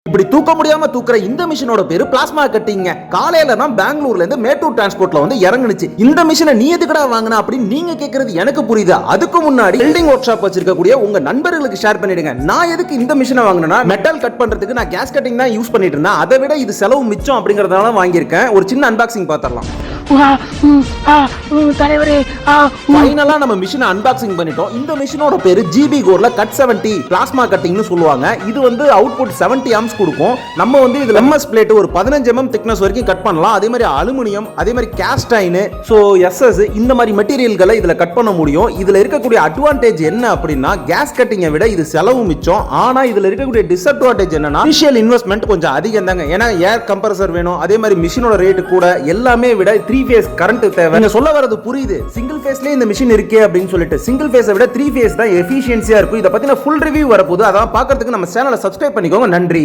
இப்படி தூக்க முடியாம தூக்குற இந்த மிஷினோட பேரு பிளாஸ்மா கட்டிங்க. காலையில தான் பெங்களூர்ல இருந்து மேட்டூர் டிரான்ஸ்போர்ட்ல வந்து இறங்குனுச்சு. இந்த மிஷினை நீ எதுக்குடா வாங்கின அப்படின்னு நீங்க கேக்குறது எனக்கு புரியுது. அதுக்கு முன்னாடி வெல்டிங் ஒர்க் ஷாப் வச்சிருக்கக்கூடிய உங்க நண்பர்களுக்கு ஷேர் பண்ணிடுங்க. நான் எதுக்கு இந்த மிஷினை வாங்கினா, மெட்டல் கட் பண்றதுக்கு நான் கேஸ் கட்டிங் தான் யூஸ் பண்ணிட்டு இருந்தேன். அதை விட இது செலவு மிச்சம் அப்படிங்கறதால வாங்கியிருக்கேன். ஒரு சின்ன அன்பாக்சிங் பார்த்தரலாம். ஃபைனலா நம்ம மிஷினை அன்பாக்சிங் பண்ணிட்டோம். இந்த மிஷினோட பேரு ஜிபி கோர்ல கட் 70 பிளாஸ்மா கட்டிங்னு சொல்லுவாங்க. இது வந்து அவுட்புட் 70 ஆம்ஸ் கொடுக்கும். நம்ம வந்து இதுல எம்எஸ் பிளேட் ஒரு 15 mm திக்னஸ் வரைக்கும் கட் பண்ணலாம். அதே மாதிரி அலுமினியம், அதே மாதிரி கேஸ்ட் அயன், சோ எஸ்எஸ் இந்த மாதிரி மெட்டீரியல்களை இதுல கட் பண்ண முடியும். இதுல இருக்கக்கூடிய அட்வான்டேஜ் என்ன அப்படின்னா, கேஸ் கட்டிங்கை விட இது செலவு மிச்சம். ஆனா இதுல இருக்கக்கூடிய டிஸ்அட்வான்டேஜ் என்னன்னா, இனிஷியல் இன்வெஸ்ட்மெண்ட் கொஞ்சம் அதிகம் தாங்க. ஏன்னா ஏர் கம்ப்ரஸர் வேணும், அதே மாதிரி மிஷினோட ரேட் கூட, எல்லாமே விட 3 phase கரண்ட் தேவை. நீங்க சொல்ல வரது புரியுது. சிங்கிள் ஃபேஸ்லயே இந்த மிஷின் இருக்கே அப்படின்னு சொல்லிட்டு, சிங்கிள் ஃபேஸை விட 3 phase தான் எஃபிஷியன்சியா இருக்கும். இத பத்தின ஃபுல் ரிவ்யூ வரப்போகுது. அதான் பார்க்கிறதுக்கு நம்ம சேனலை சப்ஸ்கிரைப் பண்ணிக்கோங்க. நன்றி.